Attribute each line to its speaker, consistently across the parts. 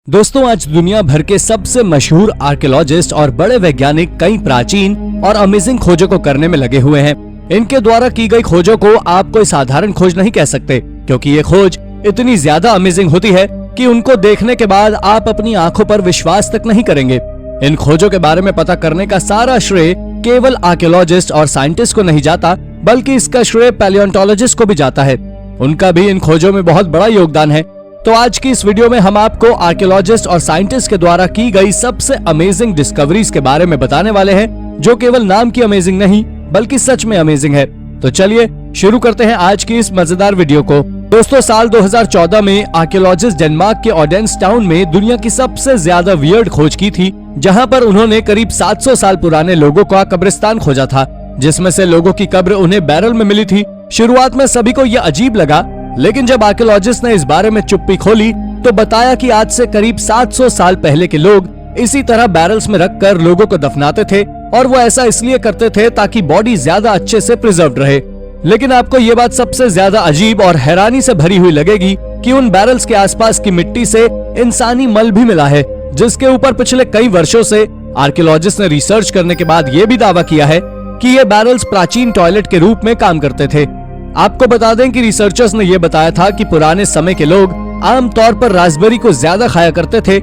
Speaker 1: दोस्तों, आज दुनिया भर के सबसे मशहूर आर्कियोलॉजिस्ट और बड़े वैज्ञानिक कई प्राचीन और अमेजिंग खोजों को करने में लगे हुए हैं। इनके द्वारा की गई खोजों को आप कोई साधारण खोज नहीं कह सकते, क्योंकि ये खोज इतनी ज्यादा अमेजिंग होती है कि उनको देखने के बाद आप अपनी आंखों पर विश्वास तक नहीं करेंगे। इन खोजों के बारे में पता करने का सारा श्रेय केवल आर्कियोलॉजिस्ट और साइंटिस्ट को नहीं जाता, बल्कि इसका श्रेय पैलियोंटोलॉजिस्ट को भी जाता है। उनका भी इन खोजों में बहुत बड़ा योगदान है। तो आज की इस वीडियो में हम आपको आर्कियोलॉजिस्ट और साइंटिस्ट के द्वारा की गई सबसे अमेजिंग डिस्कवरीज के बारे में बताने वाले हैं, जो केवल नाम की अमेजिंग नहीं बल्कि सच में अमेजिंग है। तो चलिए शुरू करते हैं आज की इस मजेदार वीडियो को। दोस्तों, साल 2014 में आर्कियोलॉजिस्ट डेनमार्क के ओडेंस टाउन में दुनिया की सबसे ज्यादा वियर्ड खोज की थी, जहां पर उन्होंने करीब 700 साल पुराने लोगों का कब्रिस्तान खोजा था, जिसमें से लोगों की कब्र उन्हें बैरल में मिली थी। शुरुआत में सभी को यह अजीब लगा, लेकिन जब आर्कियोलॉजिस्ट ने इस बारे में चुप्पी खोली तो बताया कि आज से करीब 700 साल पहले के लोग इसी तरह बैरल्स में रखकर लोगों को दफनाते थे, और वो ऐसा इसलिए करते थे ताकि बॉडी ज्यादा अच्छे से प्रिजर्व्ड रहे। लेकिन आपको ये बात सबसे ज्यादा अजीब और हैरानी से भरी हुई लगेगी कि उन बैरल्स के आसपास की मिट्टी से इंसानी मल भी मिला है, जिसके ऊपर पिछले कई वर्षों से आर्कियोलॉजिस्ट ने रिसर्च करने के बाद ये भी दावा किया है कि ये बैरल्स प्राचीन टॉयलेट के रूप में काम करते थे। आपको बता दें कि रिसर्चर्स ने यह बताया था कि पुराने समय के लोग आमतौर पर रास्पबेरी को ज्यादा खाया करते थे।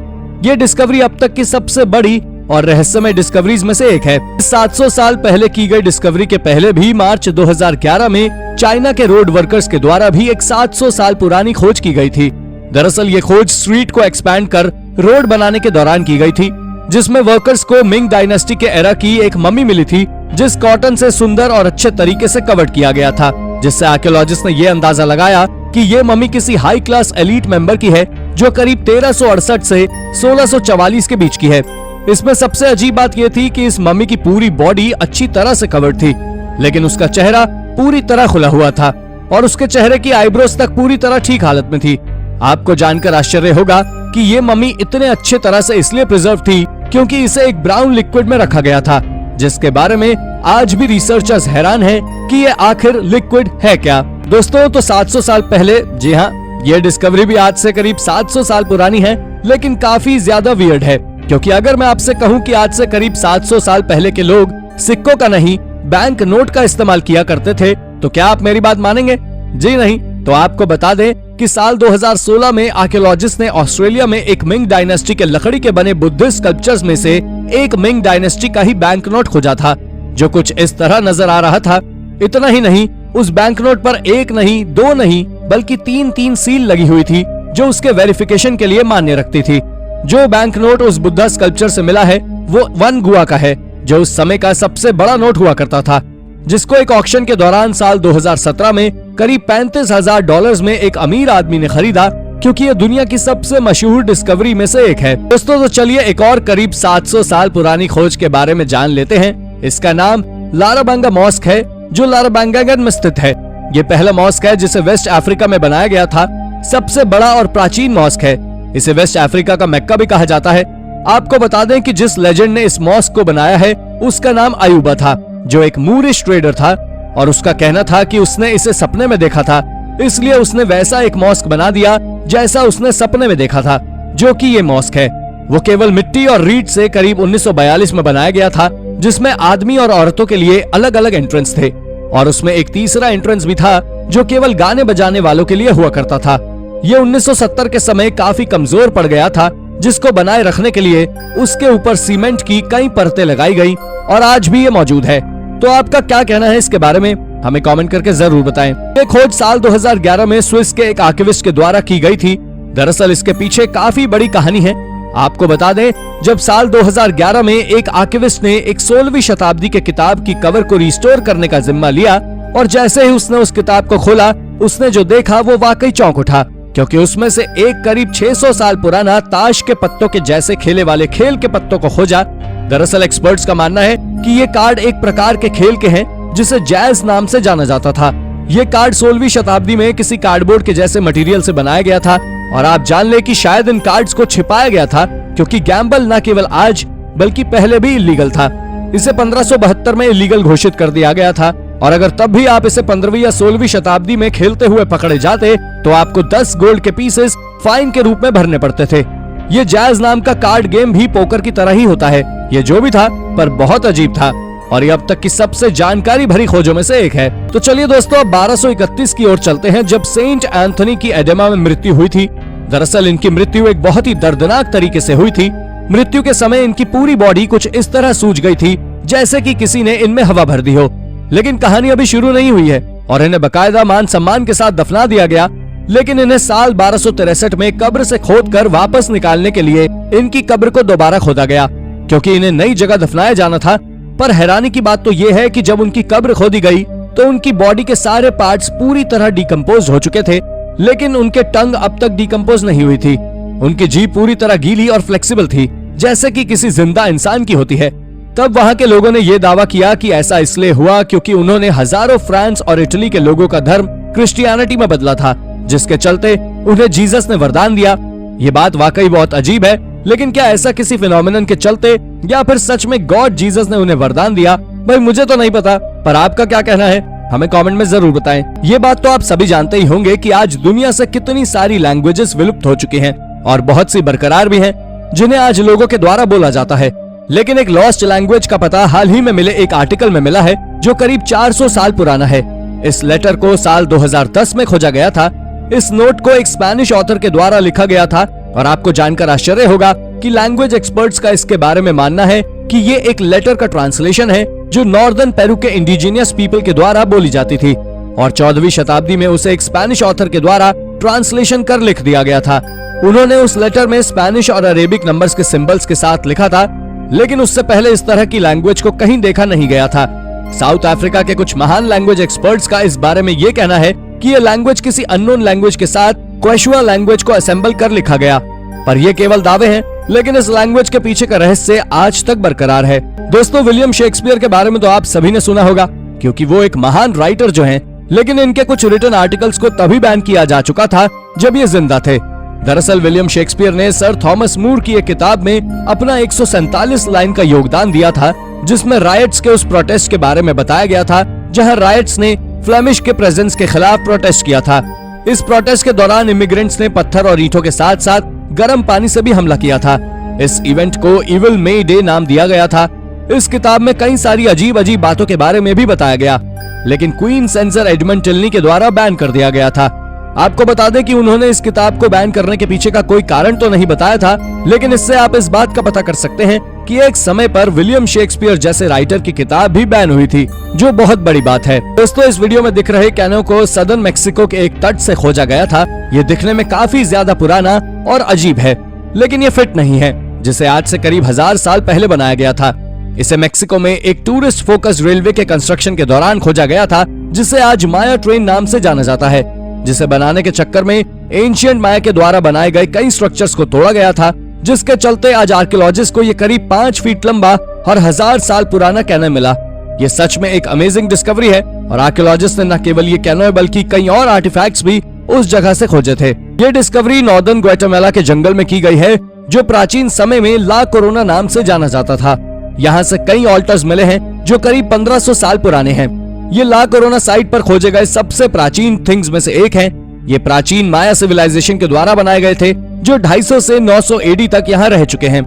Speaker 1: ये डिस्कवरी अब तक की सबसे बड़ी और रहस्यमय डिस्कवरीज में से एक है। 700 साल पहले की गई डिस्कवरी के पहले भी मार्च 2011 में चाइना के रोड वर्कर्स के द्वारा भी एक 700 साल पुरानी खोज की गई थी। दरअसल ये खोज स्ट्रीट को एक्सपैंड कर रोड बनाने के दौरान की गई थी, जिसमें वर्कर्स को मिंग डायनेस्टी के एरा की एक मम्मी मिली थी, जिस कॉटन से सुंदर और अच्छे तरीके से कवर्ड किया गया था, जिससे आर्कियोलॉजिस्ट ने यह अंदाजा लगाया कि ये मम्मी किसी हाई क्लास एलीट मेंबर की है, जो करीब 1368 से 1644 के बीच की है। इसमें सबसे अजीब बात यह थी कि इस मम्मी की पूरी बॉडी अच्छी तरह से कवर्ड थी, लेकिन उसका चेहरा पूरी तरह खुला हुआ था और उसके चेहरे की आईब्रोज तक पूरी तरह ठीक हालत में थी। आपको जानकर आश्चर्य होगा कि ये मम्मी इतने अच्छे तरह से इसलिए प्रिजर्व थी क्योंकि इसे एक ब्राउन लिक्विड में रखा गया था, जिसके बारे में आज भी रिसर्चर्स हैरान हैं कि ये आखिर लिक्विड है क्या। दोस्तों, तो 700 साल पहले, जी हाँ, ये डिस्कवरी भी आज से करीब 700 साल पुरानी है, लेकिन काफी ज्यादा वियर्ड है, क्योंकि अगर मैं आपसे कहूँ कि आज से करीब 700 साल पहले के लोग सिक्कों का नहीं बैंक नोट का इस्तेमाल किया करते थे, तो क्या आप मेरी बात मानेंगे? जी नहीं। तो आपको बता दें कि साल 2016 में आर्कियोलॉजिस्ट ने ऑस्ट्रेलिया में एक मिंग डायनेस्टी के लकड़ी के बने बुद्धिस्ट स्कल्पचर्स में से एक मिंग डायनेस्टी का ही बैंक नोट खोजा था, जो कुछ इस तरह नजर आ रहा था। इतना ही नहीं, उस बैंक नोट पर एक नहीं, दो नहीं, बल्कि तीन सील लगी हुई थी, जो उसके वेरिफिकेशन के लिए मान्य रखती थी। जो बैंक नोट उस बुद्धा स्कल्पचर से मिला है वो 1 गुआ का है, जो उस समय का सबसे बड़ा नोट हुआ करता था, जिसको एक ऑक्शन के दौरान साल 2017 में करीब $35,000 में एक अमीर आदमी ने खरीदा, क्योंकि ये दुनिया की सबसे मशहूर डिस्कवरी में से एक है। दोस्तों, तो चलिए एक और करीब 700 साल पुरानी खोज के बारे में जान लेते हैं। इसका नाम लाराबांगा मॉस्क है, जो लाराबांगागन में स्थित है। ये पहला मॉस्क है जिसे वेस्ट अफ्रीका में बनाया गया था। सबसे बड़ा और प्राचीन मॉस्क है। इसे वेस्ट अफ्रीका का मक्का भी कहा जाता है। आपको बता दें कि जिस लेजेंड ने इस मॉस्क को बनाया है उसका नाम अयूबा था, जो एक मूरिश ट्रेडर था, और उसका कहना था कि उसने इसे सपने में देखा था, इसलिए उसने वैसा एक मॉस्क बना दिया जैसा उसने सपने में देखा था, जो कि ये मॉस्क है। वो केवल मिट्टी और रीड से करीब 1942 में बनाया गया था, जिसमें आदमी और औरतों के लिए अलग अलग एंट्रेंस थे, और उसमें एक तीसरा एंट्रेंस भी था जो केवल गाने बजाने वालों के लिए हुआ करता था। ये 1970 के समय काफी कमजोर पड़ गया था, जिसको बनाए रखने के लिए उसके ऊपर सीमेंट की कई परतें लगाई गई, और आज भी ये मौजूद है। तो आपका क्या कहना है इसके बारे में? हमें कमेंट करके जरूर बताएं। ये खोज साल 2011 में स्विस के एक आर्किविस्ट के द्वारा की गई थी। दरअसल इसके पीछे काफी बड़ी कहानी है। आपको बता दें, जब साल 2011 में एक आर्किविस्ट ने एक 16वीं शताब्दी के किताब की कवर को रिस्टोर करने का जिम्मा लिया, और जैसे ही उसने उस किताब को खोला, उसने जो देखा वो वाकई चौंक उठा, क्योंकि उसमें से एक करीब 600 साल पुराना ताश के पत्तों के जैसे खेले वाले खेल के पत्तों को खोजा। दरअसल एक्सपर्ट्स का मानना है कि ये कार्ड एक प्रकार के खेल के हैं जिसे जैज नाम से जाना जाता था। ये कार्ड 16वीं शताब्दी में किसी कार्डबोर्ड के जैसे मटेरियल से बनाया गया था, और आप जान ले कि शायद इन कार्ड्स को छिपाया गया था, क्योंकि गैम्बल न केवल आज बल्कि पहले भी इलीगल था। इसे 1572 में इलीगल घोषित कर दिया गया था, और अगर तब भी आप इसे 15वीं या 16वीं शताब्दी में खेलते हुए पकड़े जाते तो आपको 10 गोल्ड के पीसेस फाइन के रूप में भरने पड़ते थे। ये जैज नाम का कार्ड गेम भी पोकर की तरह ही होता है। ये जो भी था पर बहुत अजीब था और ये अब तक की सबसे जानकारी भरी खोजों में से एक है। तो चलिए दोस्तों, अब 1231 की ओर चलते हैं, जब सेंट एंथनी की एडेमा में मृत्यु हुई थी। दरअसल इनकी मृत्यु एक बहुत ही दर्दनाक तरीके से हुई थी। मृत्यु के समय इनकी पूरी बॉडी कुछ इस तरह सूज गई थी जैसे कि किसी ने इनमें हवा भर दी हो। लेकिन कहानी अभी शुरू नहीं हुई है और इन्हें बकायदा मान सम्मान के साथ दफना दिया गया। लेकिन इन्हें साल 1263 में कब्र से खोदकर वापस निकालने के लिए इनकी कब्र को दोबारा खोदा गया, क्योंकि इन्हें नई जगह दफनाया जाना था। पर हैरानी की बात तो ये है कि जब उनकी कब्र खोदी गई तो उनकी बॉडी के सारे पार्ट्स पूरी तरह डिकम्पोज हो चुके थे, लेकिन उनके टंग अब तक डिकम्पोज नहीं हुई थी। उनकी जीभ पूरी तरह गीली और फ्लेक्सिबल थी, जैसे कि किसी जिंदा इंसान की होती है। तब वहां के लोगों ने यह दावा किया कि ऐसा इसलिए हुआ क्योंकि उन्होंने हजारों फ्रांस और इटली के लोगों का धर्म क्रिश्चियनिटी में बदला था, जिसके चलते उन्हें जीसस ने वरदान दिया। ये बात वाकई बहुत अजीब है, लेकिन क्या ऐसा किसी फिनोमिनन के चलते या फिर सच में गॉड जीसस ने उन्हें वरदान दिया? भाई मुझे तो नहीं पता, पर आपका क्या कहना है हमें कमेंट में जरूर बताएं। ये बात तो आप सभी जानते ही होंगे कि आज दुनिया से कितनी सारी लैंग्वेजेस विलुप्त हो चुकी हैं और बहुत सी बरकरार भी हैं, जिन्हें आज लोगों के द्वारा बोला जाता है। लेकिन एक लॉस्ट लैंग्वेज का पता हाल ही में मिले एक आर्टिकल में मिला है, जो करीब 400 साल पुराना है। इस लेटर को साल 2010 में खोजा गया था। इस नोट को एक स्पेनिश ऑथर के द्वारा लिखा गया था और आपको जानकर आश्चर्य होगा कि लैंग्वेज एक्सपर्ट्स का इसके बारे में मानना है कि ये एक लेटर का ट्रांसलेशन है जो नॉर्दर्न पेरू के इंडिजिनियस पीपल के द्वारा बोली जाती थी और 14वीं शताब्दी में उसे एक स्पेनिश ऑथर के द्वारा ट्रांसलेशन कर लिख दिया गया था। उन्होंने उस लेटर में स्पेनिश और अरेबिक नंबर्स के सिंबल्स के साथ लिखा था, लेकिन उससे पहले इस तरह की लैंग्वेज को कहीं देखा नहीं गया था। साउथ अफ्रीका के कुछ महान लैंग्वेज एक्सपर्ट्स का इस बारे में ये कहना है कि ये लैंग्वेज किसी अननोन लैंग्वेज के साथ क्वेशुआ लैंग्वेज को असेंबल कर लिखा गया, पर ये केवल दावे हैं, लेकिन इस लैंग्वेज के पीछे का रहस्य आज तक बरकरार है। दोस्तों, विलियम शेक्सपियर के बारे में तो आप सभी ने सुना होगा, क्योंकि वो एक महान राइटर जो हैं, लेकिन इनके कुछ रिटन आर्टिकल्स को तभी बैन किया जा चुका था जब ये जिंदा थे। दरअसल विलियम शेक्सपियर ने सर थॉमस मूर की एक किताब में अपना 147 लाइन का योगदान दिया था, जिसमें रायट्स के उस प्रोटेस्ट के बारे में बताया गया था जहां रायट्स ने फ्लेमिश के प्रेजेंस के खिलाफ प्रोटेस्ट किया था। इस प्रोटेस्ट के दौरान इमिग्रेंट्स ने पत्थर और ईंटों के साथ साथ गर्म पानी से भी हमला किया था। इस इवेंट को इविल मे डे नाम दिया गया था। इस किताब में कई सारी अजीब अजीब बातों के बारे में भी बताया गया, लेकिन क्वीन सेंसर एडमंड टिल्नी के द्वारा बैन कर दिया गया था। आपको बता दें कि उन्होंने इस किताब को बैन करने के पीछे का कोई कारण तो नहीं बताया था, लेकिन इससे आप इस बात का पता कर सकते हैं कि एक समय पर विलियम शेक्सपियर जैसे राइटर की किताब भी बैन हुई थी, जो बहुत बड़ी बात है। दोस्तों, इस वीडियो में दिख रहे कैनो को सदर्न मेक्सिको के एक तट से खोजा गया था। ये दिखने में काफी ज्यादा पुराना और अजीब है, लेकिन ये फिट नहीं है, जिसे आज से करीब 1000 साल पहले बनाया गया था। इसे मेक्सिको में एक टूरिस्ट फोकस रेलवे के कंस्ट्रक्शन के दौरान खोजा गया था, जिसे आज माया ट्रेन नाम से जाना जाता है, जिसे बनाने के चक्कर में एंशिएंट माया के द्वारा बनाए गए कई स्ट्रक्चर्स को तोड़ा गया था, जिसके चलते आज आर्कियोलॉजिस्ट को ये करीब 5 फीट लंबा और 1000 साल पुराना कैनो मिला। ये सच में एक अमेजिंग डिस्कवरी है और आर्कियोलॉजिस्ट ने न केवल ये कैनो बल्कि कई और आर्टिफैक्ट्स भी उस जगह से खोजे थे। ये डिस्कवरी नॉर्दर्न ग्वाटेमाला के जंगल में की गई है, जो प्राचीन समय में ला कोरोना नाम से जाना जाता था। यहाँ से कई ऑल्टर्स मिले हैं जो करीब 1500 साल पुराने हैं। ये ला कोरोना साइट पर खोजे गए सबसे प्राचीन थिंग्स में से एक है। ये प्राचीन माया सिविलाइजेशन के द्वारा बनाए गए थे, जो 250 से 900 एडी तक यहाँ रह चुके हैं।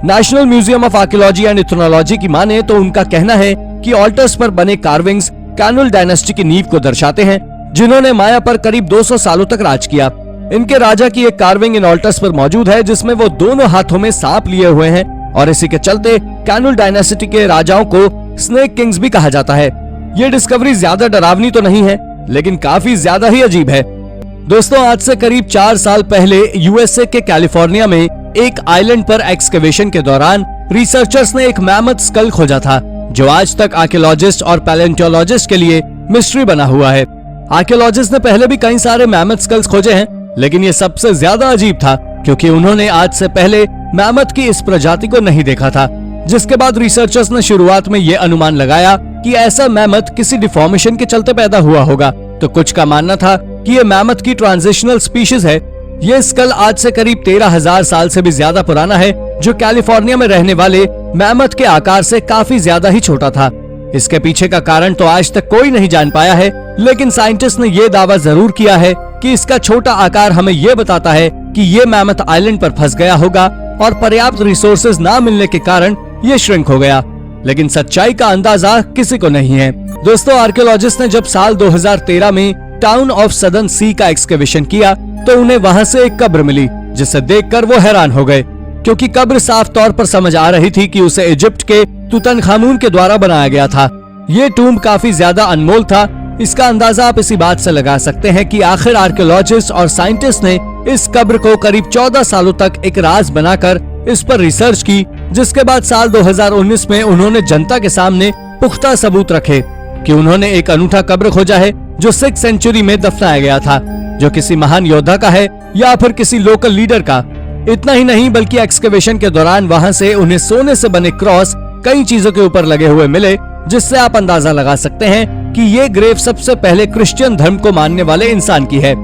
Speaker 1: National museum of archaeology and ethnology की माने तो उनका कहना है कि ऑल्टर्स पर बने कार्विंग्स कैनुल डायनेस्टी की नींव को दर्शाते हैं, जिन्होंने माया पर करीब 200 सालों तक राज किया। इनके राजा की एक कार्विंग इन ऑल्टर्स पर मौजूद है, जिसमें वो दोनों हाथों में सांप लिए हुए हैं और इसी के चलते कैनुल डायनेस्टी के राजाओं को स्नेक किंग्स भी कहा जाता है। ये डिस्कवरी ज्यादा डरावनी तो नहीं है, लेकिन काफी ज्यादा ही अजीब है। दोस्तों, आज से करीब 4 साल पहले यूएसए के कैलिफोर्निया में एक आइलैंड पर एक्सकवेशन के दौरान रिसर्चर्स ने एक मैमथ स्कल खोजा था, जो आज तक आर्कियोलॉजिस्ट और पैलेंटोलॉजिस्ट के लिए मिस्ट्री बना हुआ है। आर्कियोलॉजिस्ट ने पहले भी कई सारे मैमथ स्कल्स खोजे हैं, लेकिन ये सबसे ज्यादा अजीब था क्योंकि उन्होंने आज से पहले मैमथ की इस प्रजाति को नहीं देखा था। जिसके बाद रिसर्चर्स ने शुरुआत में ये अनुमान लगाया कि ऐसा मैमथ किसी डिफॉर्मेशन के चलते पैदा हुआ होगा, तो कुछ का मानना था कि ये मैमथ की ट्रांजिशनल स्पीशीज है। ये स्कल आज से करीब 13,000 साल से भी ज्यादा पुराना है, जो कैलिफोर्निया में रहने वाले मैमथ के आकार से काफी ज्यादा ही छोटा था। इसके पीछे का कारण तो आज तक कोई नहीं जान पाया है, लेकिन साइंटिस्ट ने ये दावा जरूर किया है कि इसका छोटा आकार हमें ये बताता है कि ये मैमथ आइलैंड पर फंस गया होगा और पर्याप्त रिसोर्सेज ना मिलने के कारण ये श्रिंक हो गया। लेकिन सच्चाई का अंदाजा किसी को नहीं है। दोस्तों, आर्कियोलॉजिस्ट ने जब साल 2013 में टाउन ऑफ सदर्न सी का एक्सकेवेशन किया तो उन्हें वहाँ से एक कब्र मिली, जिसे देखकर वो हैरान हो गए, क्योंकि कब्र साफ तौर पर समझ आ रही थी कि उसे इजिप्ट के तुतनखामून के द्वारा बनाया गया था। ये टूम्ब काफी ज्यादा अनमोल था। इसका अंदाजा आप इसी बात से लगा सकते हैं कि आखिर आर्कियोलॉजिस्ट और साइंटिस्ट ने इस कब्र को करीब 14 सालों तक एक राज बनाकर इस पर रिसर्च की, जिसके बाद साल 2019 में उन्होंने जनता के सामने पुख्ता सबूत रखे कि उन्होंने एक अनूठा कब्र खोजा है जो 6th सेंचुरी में दफनाया गया था, जो किसी महान योद्धा का है या फिर किसी लोकल लीडर का। इतना ही नहीं बल्कि एक्सकेवेशन के दौरान वहां से उन्हें सोने से बने क्रॉस कई चीजों के ऊपर लगे हुए मिले, जिससे आप अंदाजा लगा सकते हैं कि ये ग्रेव सबसे पहले क्रिश्चियन धर्म को मानने वाले इंसान की है।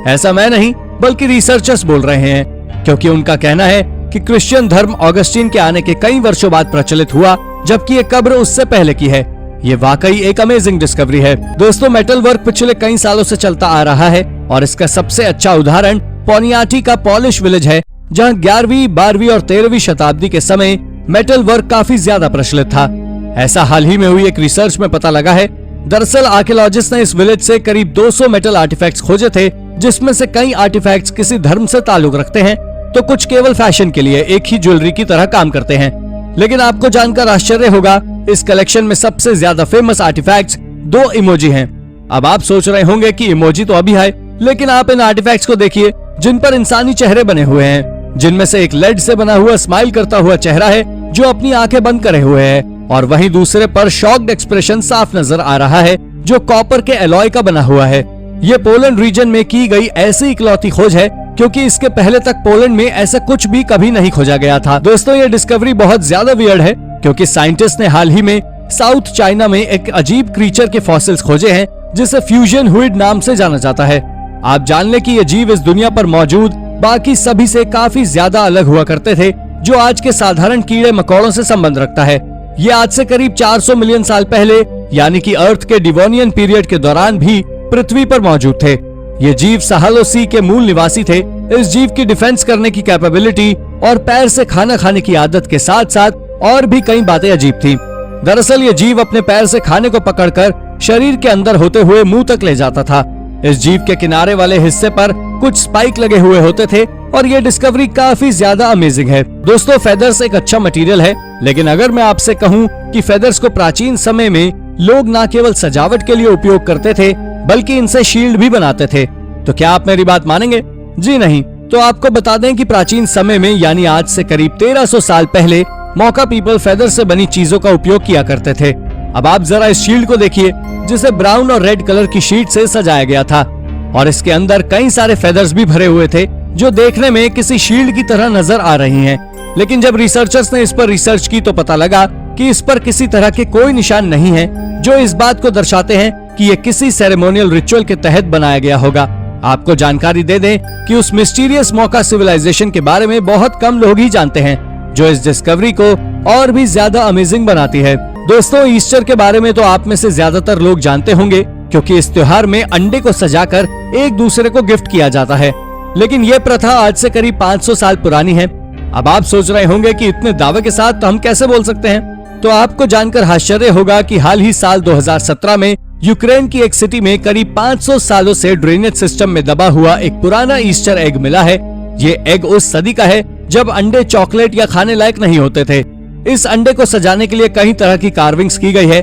Speaker 1: ऐसा मैं नहीं बल्कि रिसर्चर्स बोल रहे हैं, क्योंकि उनका कहना है कि क्रिश्चियन धर्म ऑगस्टीन के आने के कई वर्षों बाद प्रचलित हुआ, जबकि ये कब्र उससे पहले की है। ये वाकई एक अमेजिंग डिस्कवरी है। दोस्तों, मेटल वर्क पिछले कई सालों से चलता आ रहा है और इसका सबसे अच्छा उदाहरण पोनियाटी का पॉलिश विलेज है, जहाँ 11वीं, 12वीं और 13वीं शताब्दी के समय मेटल वर्क काफी ज्यादा प्रचलित था। ऐसा हाल ही में हुई एक रिसर्च में पता लगा है। दरअसल आर्कियोलॉजिस्ट ने इस विलेज से करीब 200 मेटल आर्टिफैक्ट्स खोजे थे, जिसमें से कई आर्टिफैक्ट्स किसी धर्म से ताल्लुक रखते हैं तो कुछ केवल फैशन के लिए एक ही ज्वेलरी की तरह काम करते हैं। लेकिन आपको जानकर आश्चर्य होगा, इस कलेक्शन में सबसे ज्यादा फेमस आर्टिफैक्ट्स 2 इमोजी हैं। अब आप सोच रहे होंगे कि इमोजी तो अभी है, लेकिन आप इन आर्टिफैक्ट्स को देखिए जिन पर इंसानी चेहरे बने हुए हैं, जिनमें से एक लेड से बना हुआ स्माइल करता हुआ चेहरा है जो अपनी आंखें बंद करे हुए है, और वहीं दूसरे पर शॉक्ड एक्सप्रेशन साफ नजर आ रहा है जो कॉपर के एलॉय का बना हुआ है। ये पोलैंड रीजन में की गई ऐसी इकलौती खोज है, क्योंकि इसके पहले तक पोलैंड में ऐसा कुछ भी कभी नहीं खोजा गया था। दोस्तों, ये डिस्कवरी बहुत ज्यादा वियर्ड है, क्योंकि साइंटिस्ट ने हाल ही में साउथ चाइना में एक अजीब क्रीचर के फॉसिल्स खोजे हैं, जिसे फ्यूजन हुइड नाम से जाना जाता है। आप जान लें कि ये जीव इस दुनिया पर मौजूद बाकी सभी से काफी ज्यादा अलग हुआ करते थे, जो आज के साधारण कीड़े मकोड़ों से संबंध रखता है। ये आज से करीब 400 मिलियन साल पहले, यानी कि अर्थ के डिवोनियन पीरियड के दौरान भी पृथ्वी पर मौजूद थे। ये जीव साहलो सी के मूल निवासी थे। इस जीव की डिफेंस करने की कैपेबिलिटी और पैर से खाना खाने की आदत के साथ साथ और भी कई बातें अजीब थी। दरअसल ये जीव अपने पैर से खाने को पकड़कर शरीर के अंदर होते हुए मुंह तक ले जाता था। इस जीव के किनारे वाले हिस्से पर कुछ स्पाइक लगे हुए होते थे, और ये डिस्कवरी काफी ज्यादा अमेजिंग है। दोस्तों, फेदर्स एक अच्छा मटेरियल है, लेकिन अगर मैं आपसे कहूँ कि फेदर्स को प्राचीन समय में लोग न केवल सजावट के लिए उपयोग करते थे, बल्कि इनसे शील्ड भी बनाते थे, तो क्या आप मेरी बात मानेंगे? जी नहीं। तो आपको बता दें कि प्राचीन समय में, यानी आज से करीब 1300 साल पहले, मौका पीपल फेदर से बनी चीजों का उपयोग किया करते थे। अब आप जरा इस शील्ड को देखिए, जिसे ब्राउन और रेड कलर की शीट से सजाया गया था, और इसके अंदर कई सारे फेदर्स भी भरे हुए थे, जो देखने में किसी शील्ड की तरह नजर आ रही हैं। लेकिन जब रिसर्चर्स ने इस पर रिसर्च की तो पता लगा कि इस पर किसी तरह के कोई निशान नहीं है, जो इस बात को दर्शाते हैं कि ये किसी सेरेमोनियल रिचुअल के तहत बनाया गया होगा। आपको जानकारी दे दें कि उस मिस्टीरियस मौका सिविलाइजेशन के बारे में बहुत कम लोग ही जानते हैं, जो इस डिस्कवरी को और भी ज्यादा अमेजिंग बनाती है। दोस्तों, ईस्टर के बारे में तो आप में से ज्यादातर लोग जानते होंगे, क्योंकि इस त्योहार में अंडे को सजाकर एक दूसरे को गिफ्ट किया जाता है। लेकिन ये प्रथा आज से करीब 500 साल पुरानी है। अब आप सोच रहे होंगे कि इतने दावे के साथ तो हम कैसे बोल सकते हैं? तो आपको जानकर आश्चर्य होगा कि हाल ही साल 2017 में यूक्रेन की एक सिटी में करीब 500 सालों से ड्रेनेज सिस्टम में दबा हुआ एक पुराना ईस्टर एग मिला है। ये एग उस सदी का है जब अंडे चॉकलेट या खाने लायक नहीं होते थे। इस अंडे को सजाने के लिए कई तरह की कार्विंग्स की गई है।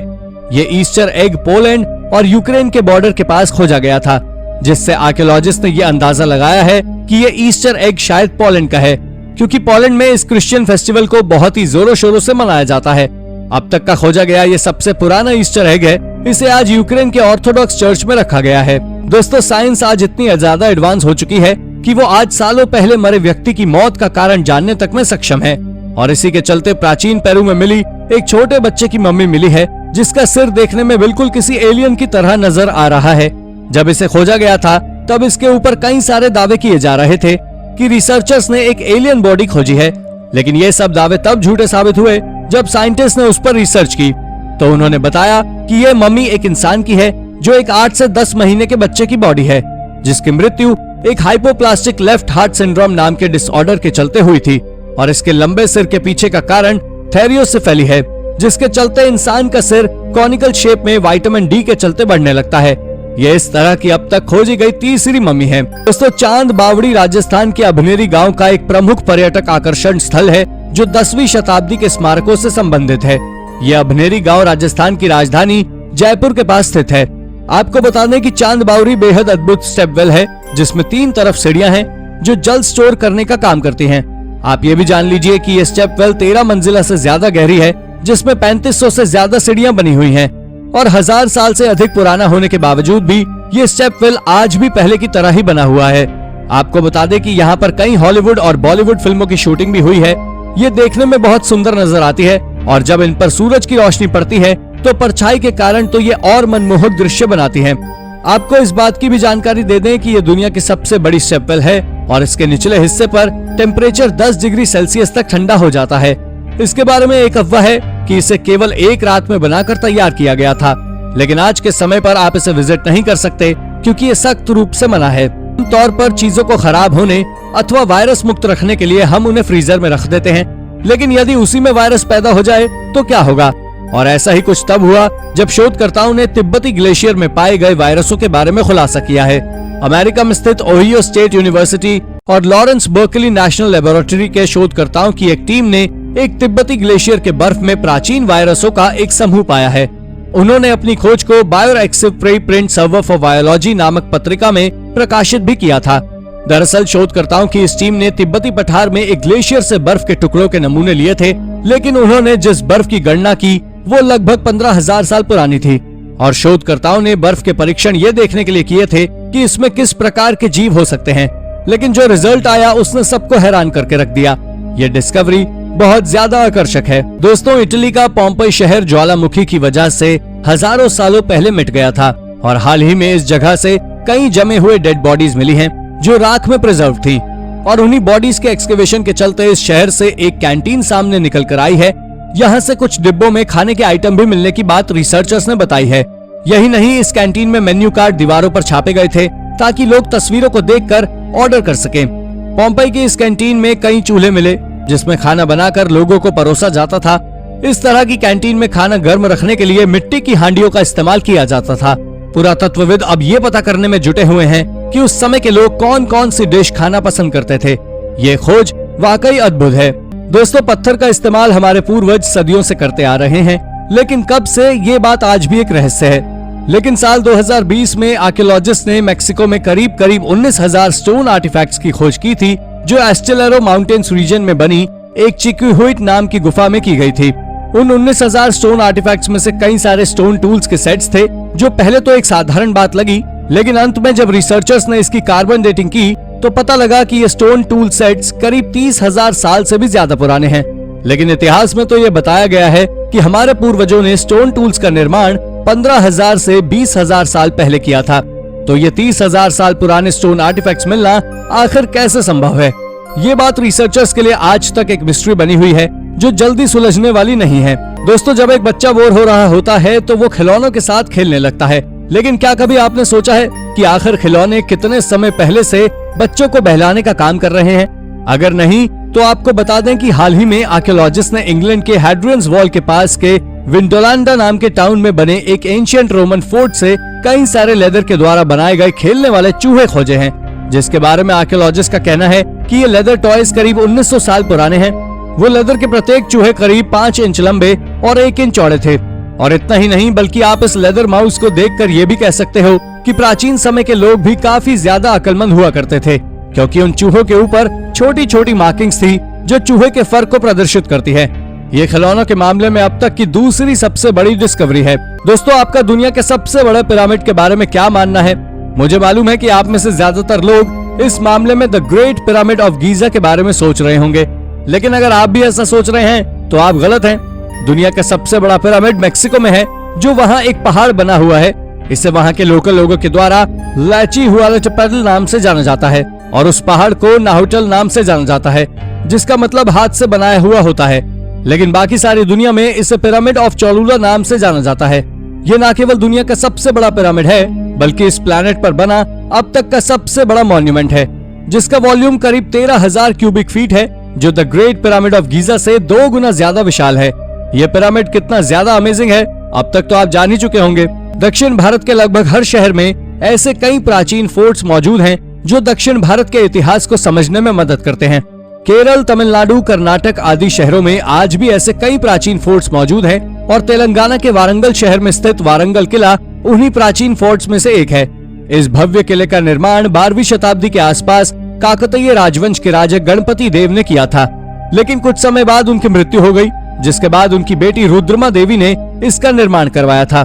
Speaker 1: ये ईस्टर एग पोलैंड और यूक्रेन के बॉर्डर के पास खोजा गया था, जिससे आर्कियोलॉजिस्ट ने यह अंदाजा लगाया है कि ये ईस्टर एग शायद पोलैंड का है, क्योंकि पोलैंड में इस क्रिश्चियन फेस्टिवल को बहुत ही जोरों शोरों से मनाया जाता है। अब तक का खोजा गया ये सबसे पुराना ईस्टर एग है। इसे आज यूक्रेन के ऑर्थोडॉक्स चर्च में रखा गया है। दोस्तों, साइंस आज इतनी ज्यादा एडवांस हो चुकी है कि वो आज सालों पहले मरे व्यक्ति की मौत का कारण जानने तक में सक्षम है, और इसी के चलते प्राचीन पेरू में मिली एक छोटे बच्चे की मम्मी मिली है, जिसका सिर देखने में बिल्कुल किसी एलियन की तरह नजर आ रहा है। जब इसे खोजा गया था तब इसके ऊपर कई सारे दावे किए जा रहे थे कि रिसर्चर्स ने एक एलियन बॉडी खोजी है, लेकिन ये सब दावे तब झूठे साबित हुए जब साइंटिस्ट ने उस पर रिसर्च की, तो उन्होंने बताया कि ये मम्मी एक इंसान की है जो एक 8 से 10 महीने के बच्चे की बॉडी है, जिसकी मृत्यु एक हाइपोप्लास्टिक लेफ्ट हार्ट सिंड्रोम नाम के डिसऑर्डर के चलते हुई थी। और इसके लंबे सिर के पीछे का कारण थेरियोसेफेली है, जिसके चलते इंसान का सिर कॉनिकल शेप में विटामिन डी के चलते बढ़ने लगता है। ये इस तरह की अब तक खोजी गई तीसरी मम्मी है। दोस्तों, चांद बावड़ी राजस्थान के अभनेरी गांव का एक प्रमुख पर्यटक आकर्षण स्थल है, जो 10वीं शताब्दी के स्मारकों से संबंधित है। यह अभनेरी गांव राजस्थान की राजधानी जयपुर के पास स्थित है। आपको बता दें कि चांद बावड़ी बेहद अद्भुत स्टेपवेल है, जिसमें 3 तरफ सीढ़ियां हैं जो जल स्टोर करने का काम करती हैं। आप ये भी जान लीजिए कि ये स्टेपवेल 13 मंजिला से ज्यादा गहरी है, जिसमें 3500 से ज्यादा सीढ़ियां बनी हुई हैं। और 1000 साल से अधिक पुराना होने के बावजूद भी ये स्टेपवेल आज भी पहले की तरह ही बना हुआ है। आपको बता दें कि यहाँ पर कई हॉलीवुड और बॉलीवुड फिल्मों की शूटिंग भी हुई है। ये देखने में बहुत सुंदर नजर आती है और जब इन पर सूरज की रोशनी पड़ती है तो परछाई के कारण तो ये और मनमोहक दृश्य बनाती है। आपको इस बात की भी जानकारी दे दें कि ये दुनिया की सबसे बड़ी स्टेपवेल है और इसके निचले हिस्से पर टेम्परेचर 10 डिग्री सेल्सियस तक ठंडा हो जाता है। इसके बारे में एक अफवाह है कि इसे केवल एक रात में बनाकर तैयार किया गया था, लेकिन आज के समय पर आप इसे विजिट नहीं कर सकते क्योंकि ये सख्त रूप से मना है। आमतौर पर चीजों को खराब होने अथवा वायरस मुक्त रखने के लिए हम उन्हें फ्रीजर में रख देते हैं, लेकिन यदि उसी में वायरस पैदा हो जाए तो क्या होगा? और ऐसा ही कुछ तब हुआ जब शोधकर्ताओं ने तिब्बती ग्लेशियर में पाए गए वायरसों के बारे में खुलासा किया है। अमेरिका में स्थित ओहियो स्टेट यूनिवर्सिटी और लॉरेंस बर्कली नेशनल लेबोरेटरी के शोधकर्ताओं की एक टीम ने एक तिब्बती ग्लेशियर के बर्फ में प्राचीन वायरसों का एक समूह पाया है। उन्होंने अपनी खोज को bioactive preprint server for biology नामक पत्रिका में प्रकाशित भी किया था। दरअसल शोधकर्ताओं की इस टीम ने तिब्बती पठार में एक ग्लेशियर से बर्फ के टुकड़ों के नमूने लिए थे, लेकिन उन्होंने जिस बर्फ की गणना की वो लगभग 15,000 साल पुरानी थी। और शोधकर्ताओं ने बर्फ के परीक्षण ये देखने के लिए किए थे कि इसमें किस प्रकार के जीव हो सकते हैं, लेकिन जो रिजल्ट आया उसने सबको हैरान करके रख दिया। ये डिस्कवरी बहुत ज्यादा आकर्षक है। दोस्तों, इटली का पोम्पई शहर ज्वालामुखी की वजह से हजारों सालों पहले मिट गया था और हाल ही में इस जगह से कई जमे हुए डेड बॉडीज मिली हैं, जो राख में प्रिजर्व थी। और उन्हीं बॉडीज के एक्सकेवेशन के चलते इस शहर से एक कैंटीन सामने निकल कर आई है। यहाँ से कुछ डिब्बों में खाने के आइटम भी मिलने की बात रिसर्चर्स ने बताई है। यही नहीं, इस कैंटीन में मेन्यू कार्ड दीवारों पर छापे गए थे ताकि लोग तस्वीरों को देखकर ऑर्डर कर सकें। पोम्पई की इस कैंटीन में कई चूल्हे मिले जिसमें खाना बनाकर लोगों को परोसा जाता था। इस तरह की कैंटीन में खाना गर्म रखने के लिए मिट्टी की हांडियों का इस्तेमाल किया जाता था। पुरातत्वविद अब ये पता करने में जुटे हुए हैं कि उस समय के लोग कौन कौन सी डिश खाना पसंद करते थे। ये खोज वाकई अद्भुत है। दोस्तों, पत्थर का इस्तेमाल हमारे पूर्वज सदियों से करते आ रहे हैं, लेकिन कब से ये बात आज भी एक रहस्य है। लेकिन साल 2020 में आर्कियोलॉजिस्ट ने मेक्सिको में करीब 19,000 स्टोन आर्टिफैक्ट्स की खोज की थी, जो एस्टेलेरो माउंटेन्स रीजन में बनी एक चिक्विहुइट नाम की गुफा में की गई थी। उन 19,000 स्टोन आर्टिफैक्ट्स में से कई सारे स्टोन टूल्स के सेट्स थे, जो पहले तो एक साधारण बात लगी, लेकिन अंत में जब रिसर्चर्स ने इसकी कार्बन डेटिंग की तो पता लगा कि ये स्टोन टूल सेट्स करीब 30,000 साल से भी ज्यादा पुराने हैं। लेकिन इतिहास में तो ये बताया गया है कि हमारे पूर्वजों ने स्टोन टूल्स का निर्माण 15,000 से 20,000 साल पहले किया था। तो ये 30,000 साल पुराने स्टोन आर्टिफैक्ट्स मिलना आखिर कैसे संभव है? ये बात रिसर्चर्स के लिए आज तक एक मिस्ट्री बनी हुई है, जो जल्दी सुलझने वाली नहीं है। दोस्तों, जब एक बच्चा बोर हो रहा होता है तो वो खिलौनों के साथ खेलने लगता है, लेकिन क्या कभी आपने सोचा है कि आखिर खिलौने कितने समय पहले से बच्चों को बहलाने का काम कर रहे हैं? अगर नहीं तो आपको बता दें कि हाल ही में आर्कियोलॉजिस्ट ने इंग्लैंड के हैड्रियंस वॉल के पास के विंडोलांडा नाम के टाउन में बने एक एंशिएंट रोमन फोर्ट से कई सारे लेदर के द्वारा बनाए गए खेलने वाले चूहे खोजे हैं, जिसके बारे में आर्कियोलॉजिस्ट का कहना है कि ये लेदर टॉयज करीब 1900 साल पुराने हैं। वो लेदर के प्रत्येक चूहे करीब 5 इंच लंबे और 1 इंच चौड़े थे। और इतना ही नहीं, बल्कि आप इस लेदर माउस को देखकर ये भी कह सकते हो कि प्राचीन समय के लोग भी काफी ज्यादा अक्लमंद हुआ करते थे, क्योंकि उन चूहों के ऊपर छोटी छोटी मार्किंग्स थी जो चूहे के फर को प्रदर्शित करती है। ये खिलौनों के मामले में अब तक की दूसरी सबसे बड़ी डिस्कवरी है। दोस्तों, आपका दुनिया के सबसे बड़े पिरामिड के बारे में क्या मानना है? मुझे मालूम है कि आप में से ज्यादातर लोग इस मामले में the great pyramid of Giza के बारे में सोच रहे होंगे, लेकिन अगर आप भी ऐसा सोच रहे हैं तो आप गलत हैं। दुनिया का सबसे बड़ा पिरामिड मेक्सिको में है, जो वहाँ एक पहाड़ बना हुआ है। इसे वहाँ के लोकल लोगों के द्वारा लाची हुआलचपैटल नाम से जाना जाता है और उस पहाड़ को नाहुटल नाम से जाना जाता है, जिसका मतलब हाथ से बनाया हुआ होता है। लेकिन बाकी सारी दुनिया में इसे पिरामिड ऑफ चोलुला नाम से जाना जाता है। ये न केवल दुनिया का सबसे बड़ा पिरामिड है बल्कि इस प्लैनेट पर बना अब तक का सबसे बड़ा मॉन्यूमेंट है, जिसका वॉल्यूम करीब 13,000 क्यूबिक फीट है, जो the great pyramid of Giza से 2 गुना ज्यादा विशाल है। यह पिरामिड कितना ज्यादा अमेजिंग है अब तक तो आप जान ही चुके होंगे। दक्षिण भारत के लगभग हर शहर में ऐसे कई प्राचीन फोर्ट्स मौजूद हैं जो दक्षिण भारत के इतिहास को समझने में मदद करते हैं। केरल, तमिलनाडु, कर्नाटक आदि शहरों में आज भी ऐसे कई प्राचीन फोर्ट्स मौजूद हैं और तेलंगाना के वारंगल शहर में स्थित वारंगल किला उन्हीं प्राचीन फोर्ट्स में से एक है। इस भव्य किले का निर्माण 12वीं शताब्दी के आसपास काकतीय राजवंश के राजा गणपति देव ने किया था, लेकिन कुछ समय बाद उनकी मृत्यु हो गई, जिसके बाद उनकी बेटी रुद्रमा देवी ने इसका निर्माण करवाया था।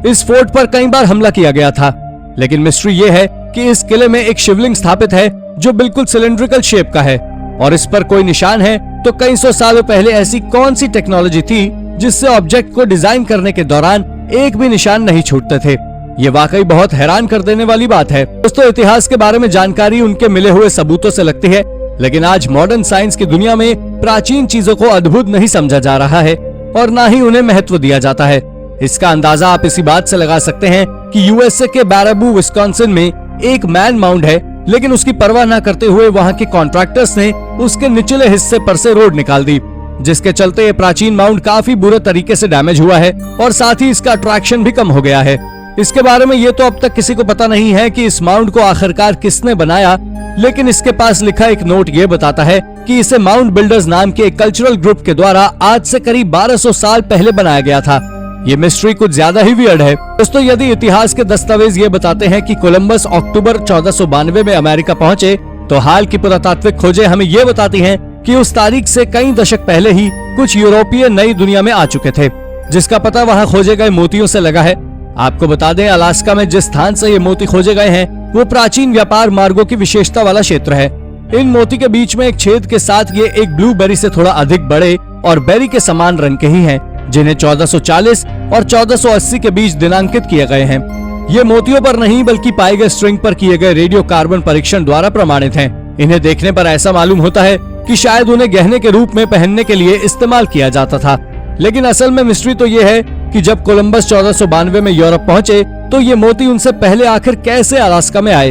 Speaker 1: इस फोर्ट पर कई बार हमला किया गया था, लेकिन मिस्ट्री ये है कि इस किले में एक शिवलिंग स्थापित है जो बिल्कुल सिलेंड्रिकल शेप का है और इस पर कोई निशान है। तो कई सौ सालों पहले ऐसी कौन सी टेक्नोलॉजी थी जिससे ऑब्जेक्ट को डिजाइन करने के दौरान एक भी निशान नहीं छूटते थे? ये वाकई बहुत हैरान कर देने वाली बात है। दोस्तों, इतिहास के बारे में जानकारी उनके मिले हुए सबूतों से लगती है, लेकिन आज मॉडर्न साइंस की दुनिया में प्राचीन चीजों को अद्भुत नहीं समझा जा रहा है और न ही उन्हें महत्व दिया जाता है। इसका अंदाजा आप इसी बात से लगा सकते हैं कि यूएसए के बैराबू, विस्कॉन्सिन में एक मैन माउंड है, लेकिन उसकी परवाह न करते हुए वहां के कॉन्ट्रैक्टर्स ने उसके निचले हिस्से पर से रोड निकाल दी, जिसके चलते ये प्राचीन माउंड काफी बुरे तरीके से डैमेज हुआ है और साथ ही इसका अट्रैक्शन भी कम हो गया है। इसके बारे में ये तो अब तक किसी को पता नहीं है कि इस माउंड को आखिरकार किसने बनाया, लेकिन इसके पास लिखा एक नोट ये बताता है कि इसे माउंट बिल्डर्स नाम के एक कल्चरल ग्रुप के द्वारा आज से करीब 1200 साल पहले बनाया गया था। ये मिस्ट्री कुछ ज्यादा ही वियर्ड है। दोस्तों, यदि इतिहास के दस्तावेज ये बताते हैं कि कोलंबस अक्टूबर 1492 में अमेरिका पहुंचे, तो हाल की पुरातात्विक खोजें हमें ये बताती हैं कि उस तारीख से कई दशक पहले ही कुछ यूरोपीय नई दुनिया में आ चुके थे, जिसका पता वहाँ खोजे गए मोतियों से लगा है। आपको बता दें, अलास्का में जिस स्थान से ये मोती खोजे गए हैं वो प्राचीन व्यापार मार्गों की विशेषता वाला क्षेत्र है। इन मोती के बीच में एक छेद के साथ ये एक ब्लूबेरी से थोड़ा अधिक बड़े और बेरी के समान रंग के ही हैं, जिन्हें 1440 और 1480 के बीच दिनांकित किए गए हैं। ये मोतियों पर नहीं बल्कि पाए गए स्ट्रिंग पर किए गए रेडियो कार्बन परीक्षण द्वारा प्रमाणित हैं। इन्हें देखने पर ऐसा मालूम होता है कि शायद उन्हें गहने के रूप में पहनने के लिए इस्तेमाल किया जाता था, लेकिन असल में मिस्ट्री तो ये है कि जब कोलंबस 1492 में यूरोप पहुंचे तो ये मोती उनसे पहले आखिर कैसे अलास्का में आए,